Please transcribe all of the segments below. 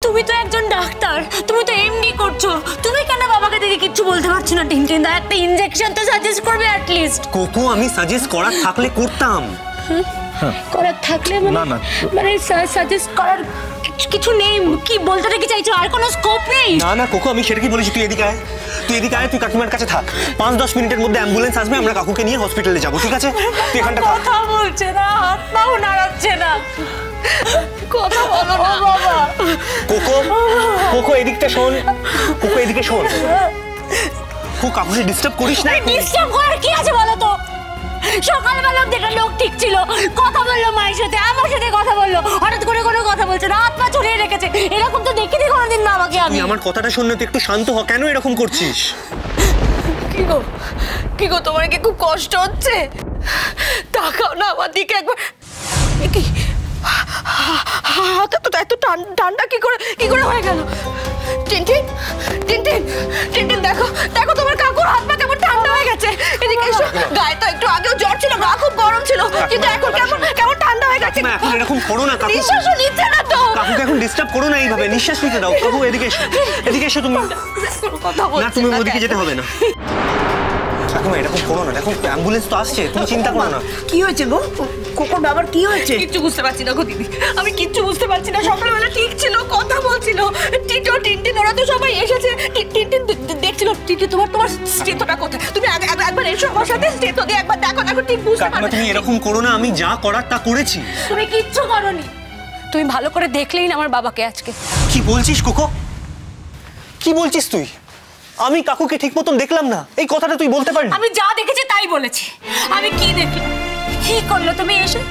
তুমি তো একজন ডাক্তার, তুমি তো এমডি করছো, তুমি কেন বাবাকে দেখে কিচ্ছু বলতে পারছো না? টিনটিন দা একটা ইনজেকশন তো সাজেস্ট করবে অ্যাট লিস্ট। কোকো আমি সাজেস্ট করার থাকলে করতাম। করার থাকলে মানে সাজেস্ট করার কিছু নেই? কি বলতে কি চাইছো? আর কোনো স্কোপ নেই? না না কোকো আমি সেটা কি বলেছি, তুই এদিকে আয়, তুই এদিকে আয়, তুই কাকিমার কাছে থাক, 5-10 মিনিটের মধ্যে অ্যাম্বুলেন্স আসবে, আমরা কাকুকে নিয়ে হসপিটালে যাবো, ঠিক আছে? তুই এখানটা কথা বলছে না, হাত পাও নাড়াচ্ছে না, কথা বলো না বাবা। কোকো কোকো এদিকটা শোন, কোকো এদিকে শোন, কোকো কাকুকে ডিস্টার্ব করিস না। ডিস্টার্ব করার কি আছে বলো তো? সকালবেলা দেখে লোক ঠিক ছিল, কথা বললো মায়ের সাথে, আমার সাথে কথা বললো, হঠাৎ করে কোনো কথা বলছে না, হাত পা ছড়িয়ে রেখেছে। এরকম তো দেখিনি কোনোদিন বাবাকে আমি। আমার কথাটা শোন না, তুই একটু শান্ত হ, কেন এরকম করছিস? কি গো তোমার কি খুব কষ্ট হচ্ছে? তাকাও না আমার দিকে একবার। কি হাতে তো এত ঠান্ডা কি করে হয়ে গেল? টিনটিন টিনটিন টিনটিন দেখো দেখো তোমার কাকুর হাত পা কেমন ঠান্ডা হয়ে গেছে। এদিকে এসো। গায়ে তো একটু আগেও জ্বর ছিল, গা খুব গরম ছিল, কিন্তু এখন কেমন ঠান্ডা হয়ে গেছে। এখন এরকম করো না কাকু, নিঃশ্বাসও নিচ্ছে না তো। কাকুকে এখন ডিস্টার্ব করো না এইভাবে, নিঃশ্বাস নিতে দাও। কাকু এদিকে এসো, এদিকে এসো তুমি। কথা বলছো না তুমি ওদিকে যেতে হবে না। কাকিমা এরকম করো না, দেখো অ্যাম্বুলেন্স তো আসছে, তুমি চিন্তা করো না। কি হয়েছে গো? কোকোর বাবার কি হয়েছে? কিচ্ছু বুঝতে পারছি না গো দিদি, আমি কিচ্ছু বুঝতে পারছি না। সকালবেলা ঠিক ছিল, কথা বলছিল, টিটো টিনটিন ওরা তো সবাই এসেছে। টিনটিন দেখছিল। টিনটিন তোমার স্টেথোটা কোথায়? তুমি একবার এসো আমার সাথে, স্টেথো দিয়ে একবার দেখো ঠিক বুঝতে পারছি। তুমি এরকম করো না, আমি যা করার তা করেছি। তুমি কিচ্ছু করোনি, তুমি ভালো করে দেখলেই না আমার বাবাকে আজকে। কি বলছিস কোকো? কি বলছিস তুই? আমি কাকুকে ঠিক মতন দেখলাম না, এই কথাটা তুই বলতে পারলি? আমি যা দেখেছি তাই বলেছি। আমি কি দেখলাম? কি করলো তুমি? এসে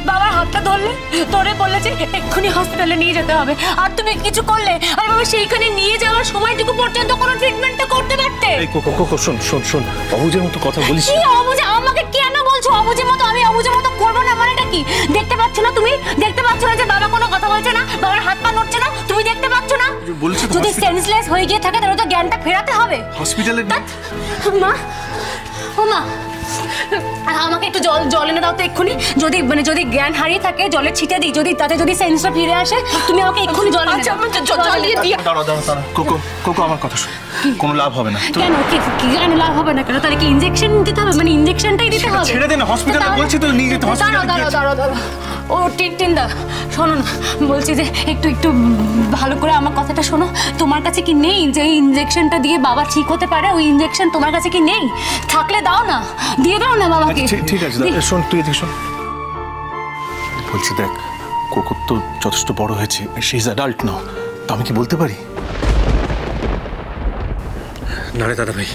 বাবার হাতটা ধরলে, তোরে বললে যে এক্ষুনি হসপিটালে নিয়ে যেতে হবে, আর তুমি কিছু করলে। আর বাবা সেইখানে নিয়ে যাওয়ার সময়টুকু পর্যন্ত কোনো ট্রিটমেন্টটা করতে পারতে। এই কোকো কোকো শোন শোন শোন, অবুঝের মতো কথা বলিস। কি অবুঝে? আমাকে কেন বলছো অবুঝের মতো? আমি অবুঝের মতো করবো না মানেটা কি? দেখতে পাচ্ছ না তুমি? দেখতে পাচ্ছ না যে বাবা কোনো কথা বলছে না, বাবার হাত পা নড়ছে না? তুমি দেখতে পাচ্ছ না? যদি সেন্সলেস হয়ে গিয়ে থাকে তাহলে তো জ্ঞানটা ফেরাতে হবে। হসপিটালে মা, ও মা, আমাকে একটু জল এনে দাও তো এক্ষুনি। যদি জ্ঞান হারিয়ে থাকে জলে ছিটে দিই, তাতে যদি সেন্সটা ফিরে আসে, তুমি আমাকে এক্ষুনি জল এনে দাও। দাঁড়াও কোকো কোকো আমার কথা শোন, কোনো লাভ হবে না। কেন? কেন লাভ হবে না? কেন? তাহলে কি ইনজেকশন দিতে হবে? মানে ইনজেকশনটাই দিতে হবে? ছেড়ে দে না, হসপিটালে বলছি তো নিয়ে যেতে। দাঁড়াও। ও টিনটিন দা শোনো না, বলছি যে একটু ভালো করে আমার কথাটা শোনো। তোমার কাছে কি নেই যে ইনজেকশনটা দিয়ে বাবা ঠিক হতে পারে? ওই ইনজেকশন তোমার কাছে কি নেই? থাকলে দাও না, দিয়ে দাও না বাবাকে। ঠিক আছে শোন, তুই এদিকে শোন। বলছি দেখ, কোকো তো যথেষ্ট বড় হয়েছে, শি ইজ অ্যাডাল্ট নাও, তো আমি কি বলতে পারি? না রে দাদা ভাই,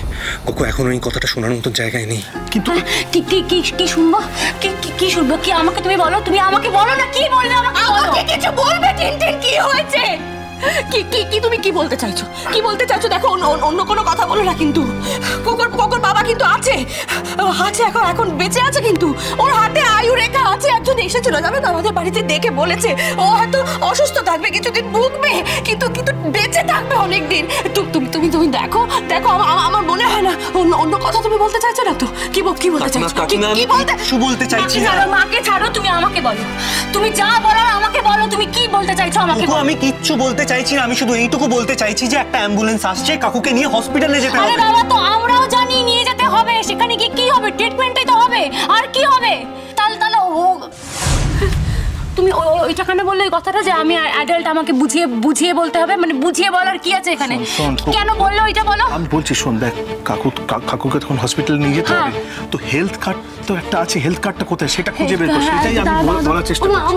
কোকো এখন ওই কথাটা শোনার মতো জায়গায় নেই। কিন্তু কি শুনবো? কি শুনবো? কি আমাকে তুমি বলো, তুমি আমাকে বলো না, কি বলবে আমাকে কিছু বলবে? টিনটিন কি হয়েছে? কি তুমি কি বলতে চাইছো? কি বলতে চাইছো? দেখো অন্য কোনো কথা বলো না, কিন্তু কোকোর বাবা কিন্তু আছে এখন বেঁচে আছে, কিন্তু ওর হাতে আয়ু রেখা আছে। একজন এসেছিল জানো তো আমাদের বাড়িতে, দেখে বলেছে ও হয়তো অসুস্থ থাকবে, কিছুদিন ভুগবে, কিন্তু বেঁচে থাকবে অনেকদিন। তুমি দেখো আমার মনে হয় না অন্য কথা তুমি বলতে চাইছো না তো? কি বলতে চাইছো? কিছু বলতে চাইছি না। মাকে ছাড়ো, তুমি আমাকে বলো, তুমি যা বলার আমাকে বলো, তুমি কি বলতে চাইছো আমাকে বলো। আমি কিচ্ছু বলতে চাইছি না, আমি শুধু এইটুকু বলতে চাইছি যে একটা অ্যাম্বুলেন্স আসছে, কাকুকে নিয়ে হসপিটালে যেতে হবে। আরে বাবা, তো আমরাও জানি নিয়ে যেতে হবে, সেখানে গিয়ে কি হবে? ট্রিটমেন্টই তো হবে, আর কি হবে? তাহলে তুমি ওইটা কেন বললে ওই কথাটা যে আমি অ্যাডাল্ট, আমাকে বুঝিয়ে বলতে হবে? মানে বুঝিয়ে বলার কি আছে এখানে? কেন বললে ওইটা বলো? আমি বলছি শোন, দেখ কাকুকে তখন হসপিটালে নিয়ে যেতে হবে, তো হেলথ কার্ড তো একটা আছে, হেলথ কার্ডটা কোথায় সেটা খুঁজে বের কর, সেটাই আমি বলার চেষ্টা করছি।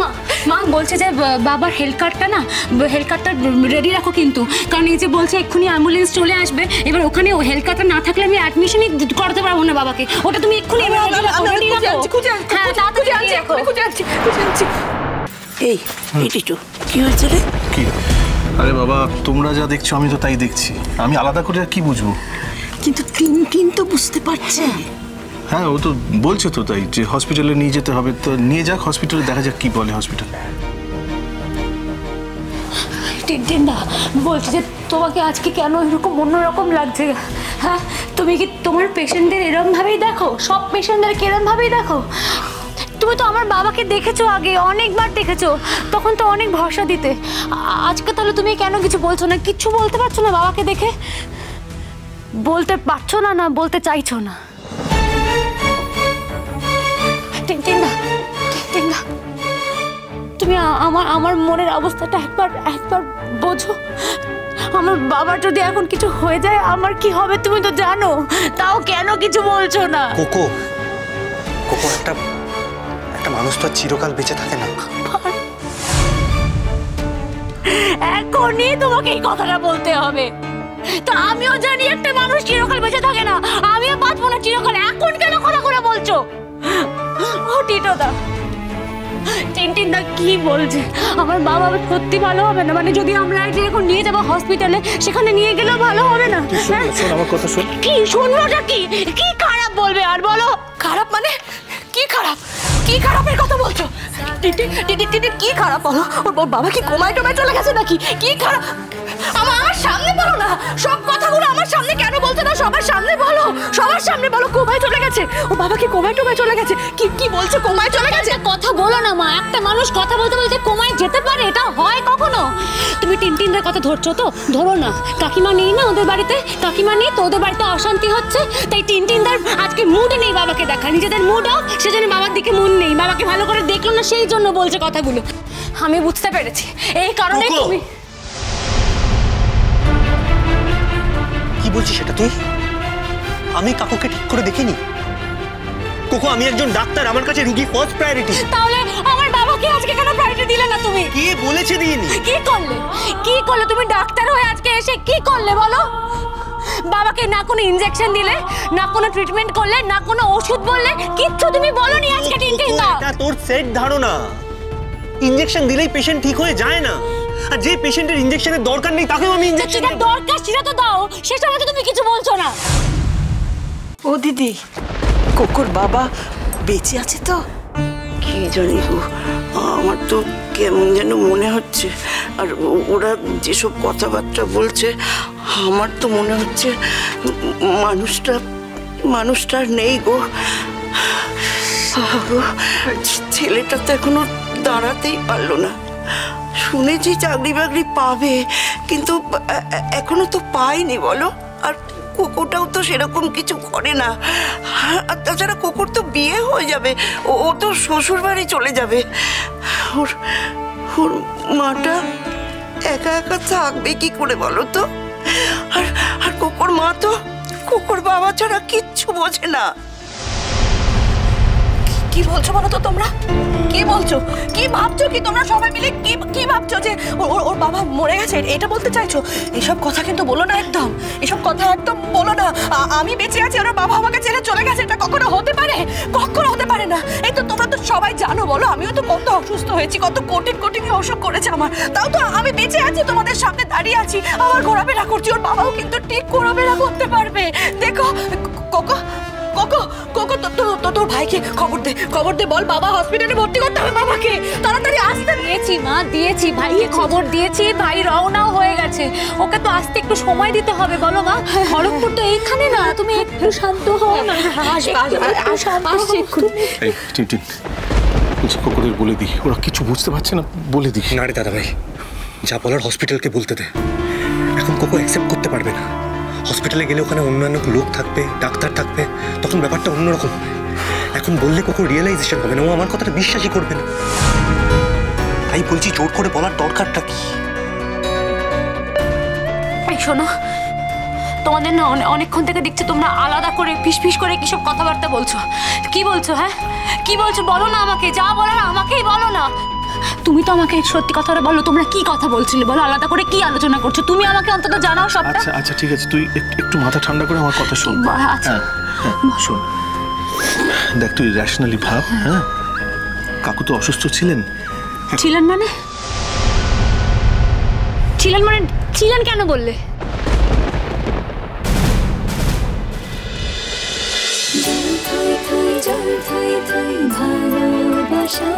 মা বলছে যে বাবার হেলথ কার্ডটা রেডি রাখো, কিন্তু কারণ এই যে বলছে এক্ষুনি অ্যাম্বুলেন্স চলে আসবে, এবার ওখানে ও হেলথ কার্ডটা না থাকলে আমি অ্যাডমিশনই করাতে পারবো না বাবাকে। ওটা তুমি এক্ষুনি কি হয়েছে রে? কি? আরে বাবা, তোমরা যা দেখছো আমি তো তাই দেখছি, আমি আলাদা করে আর কি বুঝবো? কিন্তু টিনটিন তো বুঝতে পারছে। হ্যাঁ, ও তো বলছে তো তাই যে হসপিটালে নিয়ে যেতে হবে, তো নিয়ে যাক হসপিটালে, দেখা যাক কি বলে হসপিটাল। টিনটিন দা বলছি যে তোমাকে আজকে কেন এরকম অন্যরকম লাগছে? হ্যাঁ, তুমি কি তোমার পেশেন্টদের এরকম ভাবেই দেখো? সব পেশেন্টদেরকে এরকম ভাবেই দেখো? তুমি তো আমার বাবাকে দেখেছো আগে, অনেকবার দেখেছো, তখন তো অনেক ভরসা দিতে। আজকে তাহলে তুমি কেন কিছু বলছো না? কিচ্ছু বলতে পারছো না বাবাকে দেখে? বলতে পারছো না, না বলতে চাইছো না? টিনটিনদা, টিনটিনদা, তুমি আমার মনের অবস্থাটা একবার বোঝো। আমার বাবার যদি এখন কিছু হয়ে যায় আমার কি হবে তুমি তো জানো, তাও কেন কিছু বলছো না? কোকো, কোকো, একটা মানুষ তো চিরকাল বেঁচে থাকে না। এখনই তোমাকে এই কথাটা বলতে হবে? তো আমিও জানি একটা মানুষ চিরকাল বেঁচে থাকে না, আমিও বাঁচবো না চিরকাল। এখন কেন কথা করে বলছো? ও টিটোদা, টিনটিনদা কি বলছে? আমার বাবা সত্যি ভালো হবে না? মানে যদি আমরা এখন নিয়ে যাবো হসপিটালে, সেখানে নিয়ে গেলেও ভালো হবে না? শোন আমার কথা শোন। কি শুনবোটা? কি খারাপ বলবে আর বলো? খারাপ মানে কি খারাপ? কি খারাপের কথা বলছো? কি খারাপ বলো? ওর বাবা কি কোমায় টোমায় চলে গেছে নাকি? কি খারাপ? আমার সামনে বলো না, সব কথাগুলো আমার সামনে কেন বলছো না? সবার সামনে বলো, সবার সামনে বলো কোমায় চলে গেছে। ও বাবা কি কোমায় টোমায় চলে গেছে? কি বলছো কোমায় চলে গেছে? কথা বলো না মা, একটা মানুষ কথা বলতে বলতে কোমায় যেতে পারে? এটা হয় কখনো? তুমি টিনটিনদের কথা ধরছো তো ধরো না। কাকিমা নেই না ওদের বাড়িতে? কাকিমা নেই তো ওদের বাড়িতে অশান্তি হচ্ছে, তাই টিনটিনদার আজকে মুড নেই বাবাকে দেখা। নিজেদের মুড অফ, সেজন্য বাবার দিকে মন নেই, বাবাকে ভালো করে দেখলো না সেই জন্য বলছে কথাগুলো। আমি বুঝতে পেরেছি, এই কারণে তুমি কি বলছিস সেটা তুই? আমি কাকুকে ঠিক করে দেখিনি কোকো, আমি একজন ডাক্তার, আমার কাছে রুগী ফার্স্ট প্রায়োরিটি। তাহলে আমার বাবাকে আজকে কেন প্রায়োরিটি দিলে না তুমি? কে বলেছে দিইনি? কি করলে? কি করলে তুমি ডাক্তার হয়ে আজকে এসে কি করলে বলো? বাবাকে না কোনো ইনজেকশন দিলে, না কোনো ট্রিটমেন্ট করলে, না কোনো ওষুধ বললে, কিচ্ছু তুমি বলনি আজকে। টিনটিনদা, এটা তোর সেট ধারণা। ইনজেকশন দিলেই পেশেন্ট ঠিক হয়ে যায় না, আর যে পেশেন্টের ইনজেকশনের দরকার নেই তাকেও আমি ইনজেকশন যেটা দরকার সেটা তো দাও, সেটা তো তুমি কিছু বলছো না। ও দিদি, কোকোর বাবা বেঁচে আছে তো? কি জানি গো, আমার তো কেমন যেন মনে হচ্ছে। আর ওরা যেসব কথাবার্তা বলছে আমার তো মনে হচ্ছে মানুষটা আর নেই গো। ছেলেটা তো এখনো দাঁড়াতেই পারলো না। শুনেছি চাকরি বাকরি পাবে, কিন্তু এখনো তো পায়নি বলো। আর কোকোটাও তো সেরকম কিছু করে না। আর তাছাড়া কোকোর তো বিয়ে হয়ে যাবে, ও তো শ্বশুর বাড়ি চলে যাবে। ওর মাটা একা একা থাকবে কি করে বলো তো? আর কোকোর মা তো কোকোর বাবা ছাড়া কিচ্ছু বোঝে না। কি বলছো বলো তো তোমরা? কি বলছো? কি ভাবছো? কি তোমরা সবাই মিলে কি ভাবছো যে ওর বাবা মরে গেছে? এটা বলতে চাইছো? এসব কথা কিন্তু বলো না, একদম এসব কথা একদম বলো না। আমি বেঁচে আছি, ওর বাবা আমাকে ছেড়ে চলে গেছে, এটা কখনো হতে পারে? কখনো হতে পারে না। এই তো তোমরা তো সবাই জানো, বলো আমিও তো কত অসুস্থ হয়েছি, কত কঠিন অসুখ করেছে আমার, তাও তো আমি বেঁচে আছি, তোমাদের সামনে দাঁড়িয়ে আছি, আমার ঘোরাফেরা করছি। ওর বাবাও কিন্তু ঠিক ঘোরাফেরা করতে পারবে। দেখো কোকো, কোকো, কোকো, তোর ভাইকে খবর দে, বল বাবা হসপিটালে ভর্তি করতে হবে বাবাকে, তাড়াতাড়ি আসতে। দিয়েছি মা, দিয়েছি, ভাইকে খবর দিয়েছি, ভাই রওনাও হয়ে গেছে। ওকে তো আসতে একটু সময় দিতে হবে বলো মা। খড়গপুর তো এইখানে না, তুমি একটু শান্ত হও না। এই টিনটিন, বলছি কোকোদের বলে দিই, ওরা কিছু বুঝতে পারছে না, বলে দিই। না রে দাদা ভাই, যা বলার হসপিটালকে বলতে দে। এখন কোকো অ্যাকসেপ্ট করতে পারবে না। হসপিটালে গেলে ওখানে অন্যান্য লোক থাকবে, ডাক্তার থাকবে, তখন ব্যাপারটা অন্যরকম হবে। এখন বললে কোকো রিয়েলাইজেশন হবে না, ও আমার কথাটা বিশ্বাসই করবে না। তাই বলছি জোর করে বলার দরকারটা কি? এই শোনো, তোমাদের না অনেকক্ষণ থেকে দেখছি তোমরা আলাদা করে ফিসফিস করে কিসব কথাবার্তা বলছো। কি বলছো? হ্যাঁ কি বলছো বলো না আমাকে, যা বলার আমাকেই বলো না। তুমি তো আমাকে সত্যি কথাটা বলো, তোমরা কি কথা বলছিলে বলো, আলাদা করে কি আলোচনা করছো তুমি আমাকে অন্তত জানাও সবটা। আচ্ছা আচ্ছা ঠিক আছে, তুই একটু মাথা ঠান্ডা করে আমার কথা শোন। আচ্ছা শোন, দেখ তুই র্যাশনালি ভাব। হ্যাঁ, কাকু তো অসুস্থ ছিলেন। ছিলেন মানে? ছিলেন কেন বললে? ভালোবাসা